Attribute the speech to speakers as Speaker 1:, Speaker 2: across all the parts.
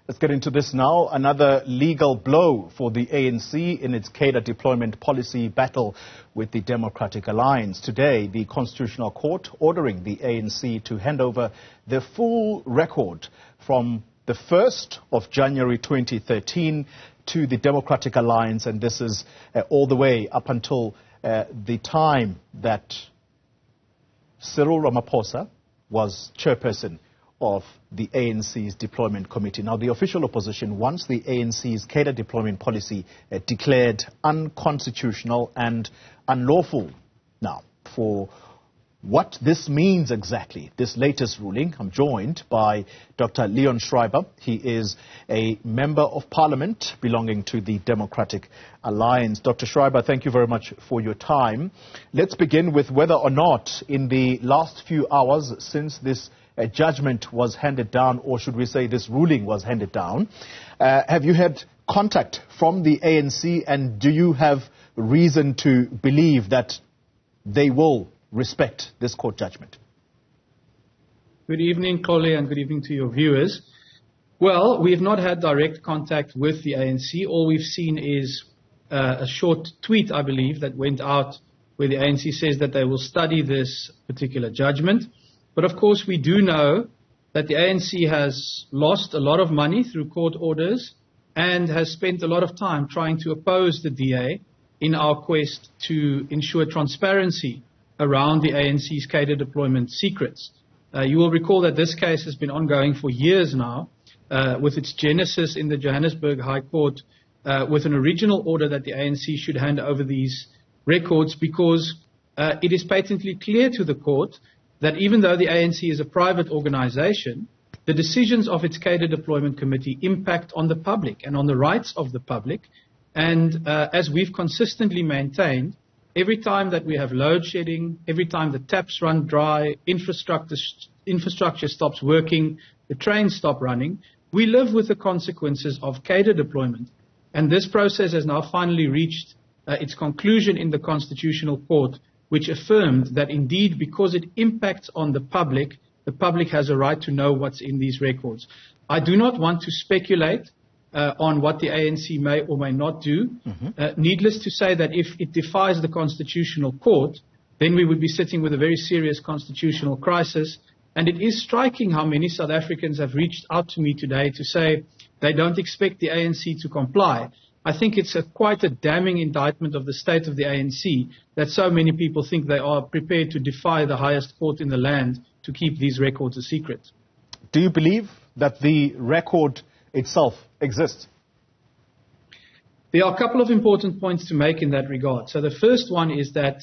Speaker 1: Let's get into this now. Another legal blow for the ANC in its cadre deployment policy battle with the Democratic Alliance. Today, the Constitutional Court ordering the ANC to hand over the full record from the 1st of January 2013 to the Democratic Alliance, and this is all the way up until the time that Cyril Ramaphosa was chairperson of the ANC's deployment committee. Now, the official opposition wants the ANC's cadre deployment policy declared unconstitutional and unlawful. Now, for what this means exactly, this latest ruling, I'm joined by Dr. Leon Schreiber. He is a member of parliament belonging to the Democratic Alliance. Dr. Schreiber, thank you very much for your time. Let's begin with whether or not in the last few hours since this judgment was handed down, or should we say this ruling was handed down, have you had contact from the ANC, and do you have reason to believe that they will respect this court judgment?
Speaker 2: Good evening, Xoli, and good evening to your viewers. Well, we have not had direct contact with the ANC. All we've seen is a short tweet, I believe, that went out where the ANC says that they will study this particular judgment. But of course, we do know that the ANC has lost a lot of money through court orders and has spent a lot of time trying to oppose the DA in our quest to ensure transparency around the ANC's cadre deployment secrets. You will recall that this case has been ongoing for years now, with its genesis in the Johannesburg High Court, with an original order that the ANC should hand over these records because it is patently clear to the court that even though the ANC is a private organization, the decisions of its cadre deployment committee impact on the public and on the rights of the public. And as we've consistently maintained, every time that we have load shedding, every time the taps run dry, infrastructure stops working, the trains stop running, we live with the consequences of cadre deployment. And this process has now finally reached its conclusion in the Constitutional Court, which affirmed that indeed, because it impacts on the public has a right to know what's in these records. I do not want to speculate on what the ANC may or may not do. Needless to say that if it defies the Constitutional Court, then we would be sitting with a very serious constitutional crisis. And it is striking how many South Africans have reached out to me today to say they don't expect the ANC to comply. I think it's quite a damning indictment of the state of the ANC that so many people think they are prepared to defy the highest court in the land to keep these records a secret.
Speaker 1: Do you believe that the record itself exists?
Speaker 2: There are a couple of important points to make in that regard. So the first one is that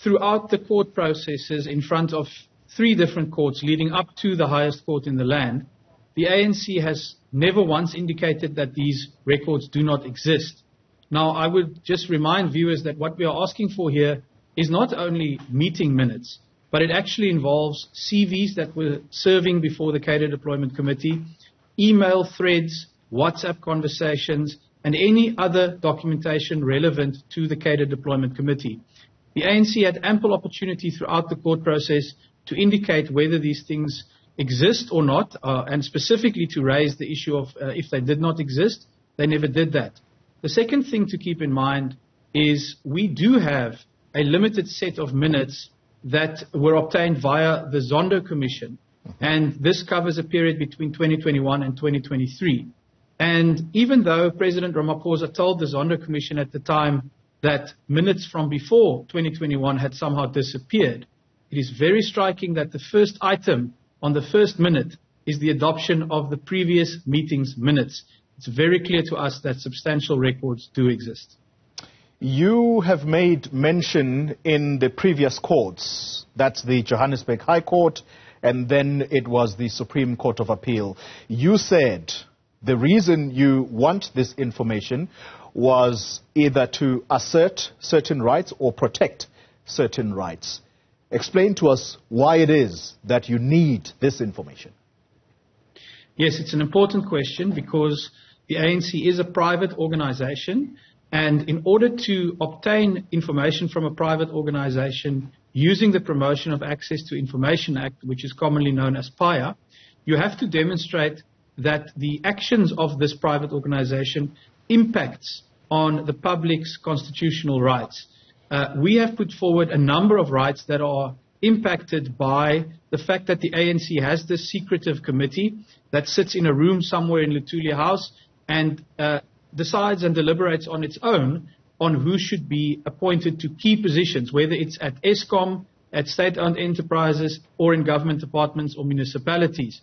Speaker 2: throughout the court processes in front of 3 different courts leading up to the highest court in the land, the ANC has never once indicated that these records do not exist. Now, I would just remind viewers that what we are asking for here is not only meeting minutes, but it actually involves CVs that were serving before the cadre deployment committee, email threads, WhatsApp conversations, and any other documentation relevant to the cadre deployment committee. The ANC had ample opportunity throughout the court process to indicate whether these things exist or not, and specifically to raise the issue of if they did not exist. They never did that. The second thing to keep in mind is we do have a limited set of minutes that were obtained via the Zondo Commission, and this covers a period between 2021 and 2023. And even though President Ramaphosa told the Zondo Commission at the time that minutes from before 2021 had somehow disappeared, it is very striking that the first item on the first minute is the adoption of the previous meeting's minutes. It's very clear to us that substantial records do exist.
Speaker 1: You have made mention in the previous courts, that's the Johannesburg High Court, and then it was the Supreme Court of Appeal. You said the reason you want this information was either to assert certain rights or protect certain rights. Explain to us why it is that you need this information.
Speaker 2: Yes, it's an important question because the ANC is a private organization, and in order to obtain information from a private organization using the Promotion of Access to Information Act, which is commonly known as PAIA, you have to demonstrate that the actions of this private organization impacts on the public's constitutional rights. We have put forward a number of rights that are impacted by the fact that the ANC has this secretive committee that sits in a room somewhere in Lutulia House and decides and deliberates on its own on who should be appointed to key positions, whether it's at Eskom, at state-owned enterprises, or in government departments or municipalities.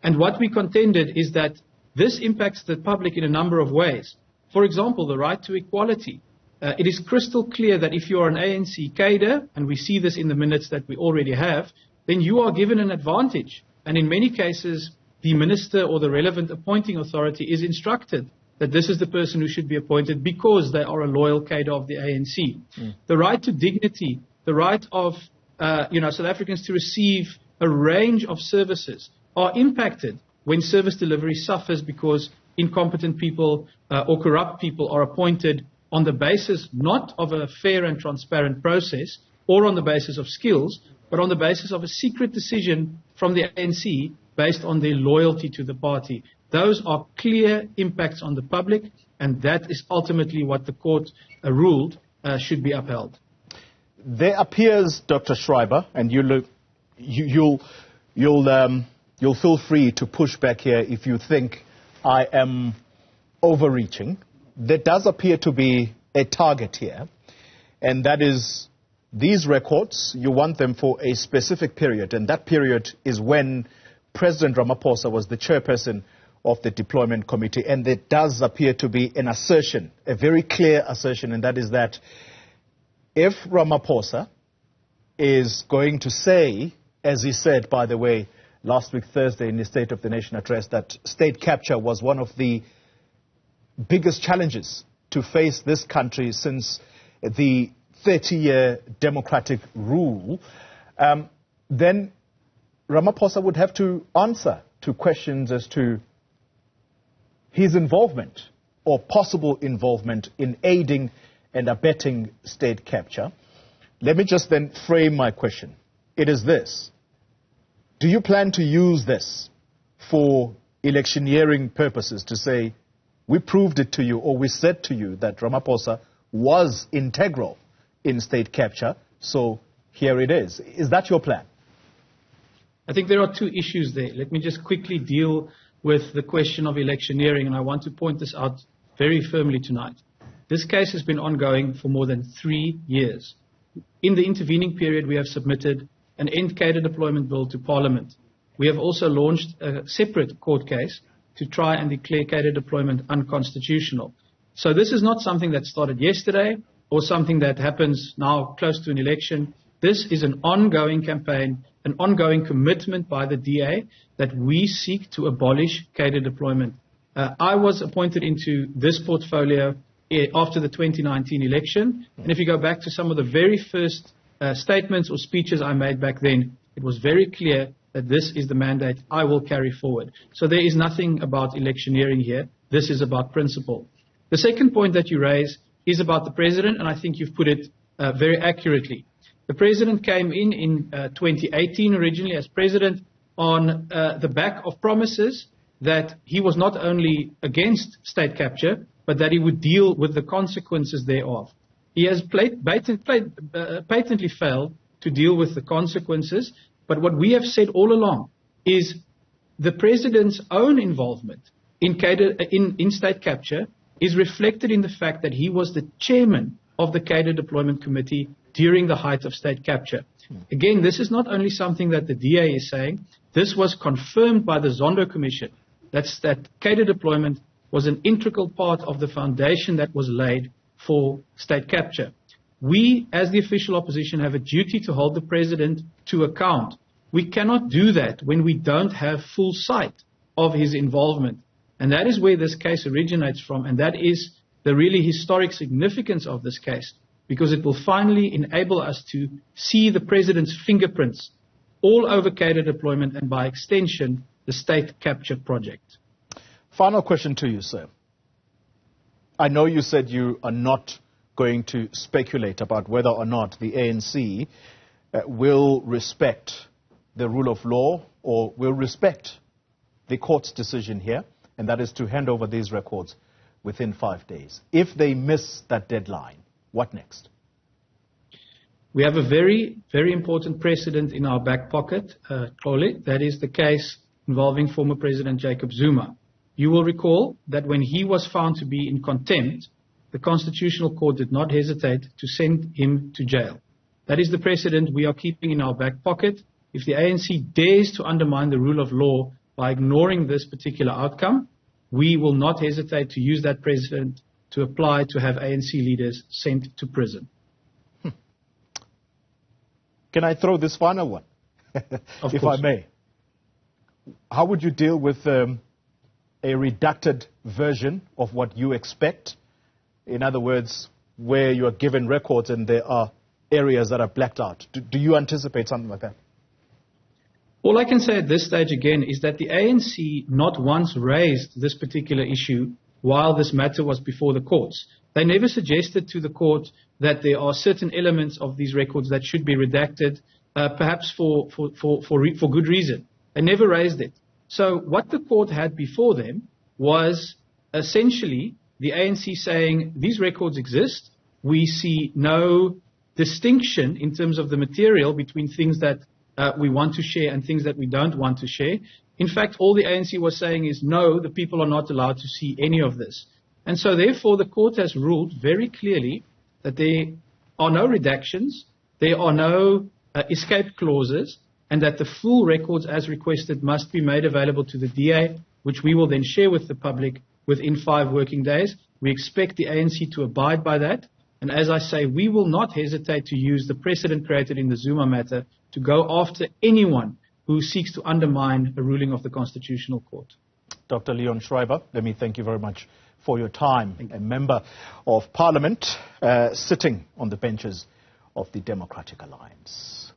Speaker 2: And what we contended is that this impacts the public in a number of ways. For example, the right to equality. It is crystal clear that if you are an ANC cadre, and we see this in the minutes that we already have, then you are given an advantage. And in many cases, the minister or the relevant appointing authority is instructed that this is the person who should be appointed because they are a loyal cadre of the ANC. The right to dignity, the right of South Africans to receive a range of services are impacted when service delivery suffers because incompetent people or corrupt people are appointed on the basis not of a fair and transparent process or on the basis of skills, but on the basis of a secret decision from the ANC based on their loyalty to the party. Those are clear impacts on the public, and that is ultimately what the court ruled should be upheld.
Speaker 1: There appears, Dr. Schreiber, and you'll feel free to push back here if you think I am overreaching. There does appear to be a target here, and that is these records, you want them for a specific period, and that period is when President Ramaphosa was the chairperson of the deployment committee, and there does appear to be an assertion, a very clear assertion, and that is that if Ramaphosa is going to say, as he said, by the way, last week Thursday in the State of the Nation address, that state capture was one of the biggest challenges to face this country since the 30-year democratic rule, then Ramaphosa would have to answer to questions as to his involvement or possible involvement in aiding and abetting state capture. Let me just then frame my question. It is this. Do you plan to use this for electioneering purposes to say, we proved it to you, or we said to you that Ramaphosa was integral in state capture, so here it is? Is that your plan?
Speaker 2: I think there are two issues there. Let me just quickly deal with the question of electioneering, and I want to point this out very firmly tonight. This case has been ongoing for more than 3 years. In the intervening period, we have submitted an end cadre deployment bill to Parliament. We have also launched a separate court case to try and declare cadre deployment unconstitutional. So this is not something that started yesterday or something that happens now close to an election. This is an ongoing campaign, an ongoing commitment by the DA that we seek to abolish cadre deployment. I was appointed into this portfolio after the 2019 election, and if you go back to some of the very first statements or speeches I made back then, it was very clear that this is the mandate I will carry forward. So there is nothing about electioneering here. This is about principle. The second point that you raise is about the president, and I think you've put it very accurately. The president came in 2018 originally as president on the back of promises that he was not only against state capture, but that he would deal with the consequences thereof. He has patently failed to deal with the consequences, but what we have said all along is the president's own involvement in state capture is reflected in the fact that he was the chairman of the cadre deployment committee during the height of state capture. Again, this is not only something that the DA is saying, this was confirmed by the Zondo Commission. That cadre deployment was an integral part of the foundation that was laid for state capture. We, as the official opposition, have a duty to hold the president to account. We cannot do that when we don't have full sight of his involvement. And that is where this case originates from, and that is the really historic significance of this case, because it will finally enable us to see the president's fingerprints all over cadre deployment and, by extension, the state capture project.
Speaker 1: Final question to you, sir. I know you said you are not going to speculate about whether or not the ANC will respect the rule of law or will respect the court's decision here, and that is to hand over these records within 5 days. If they miss that deadline, what next?
Speaker 2: We have a very, very important precedent in our back pocket, Xoli. That is the case involving former President Jacob Zuma. You will recall that when he was found to be in contempt, the Constitutional Court did not hesitate to send him to jail. That is the precedent we are keeping in our back pocket. If the ANC dares to undermine the rule of law by ignoring this particular outcome, we will not hesitate to use that precedent to apply to have ANC leaders sent to prison.
Speaker 1: Can I throw this final one, if I may? How would you deal with a redacted version of what you expect? In other words, where you are given records and there are areas that are blacked out. Do you anticipate something like that?
Speaker 2: All I can say at this stage again is that the ANC not once raised this particular issue while this matter was before the courts. They never suggested to the court that there are certain elements of these records that should be redacted, perhaps for good reason. They never raised it. So what the court had before them was essentially the ANC saying these records exist. We see no distinction in terms of the material between things that we want to share and things that we don't want to share. In fact, all the ANC was saying is no, the people are not allowed to see any of this. And so therefore the court has ruled very clearly that there are no redactions, there are no escape clauses, and that the full records as requested must be made available to the DA, which we will then share with the public within 5 working days. We expect the ANC to abide by that. And as I say, we will not hesitate to use the precedent created in the Zuma matter to go after anyone who seeks to undermine a ruling of the Constitutional Court.
Speaker 1: Dr. Leon Schreiber, let me thank you very much for your time. A member of Parliament sitting on the benches of the Democratic Alliance.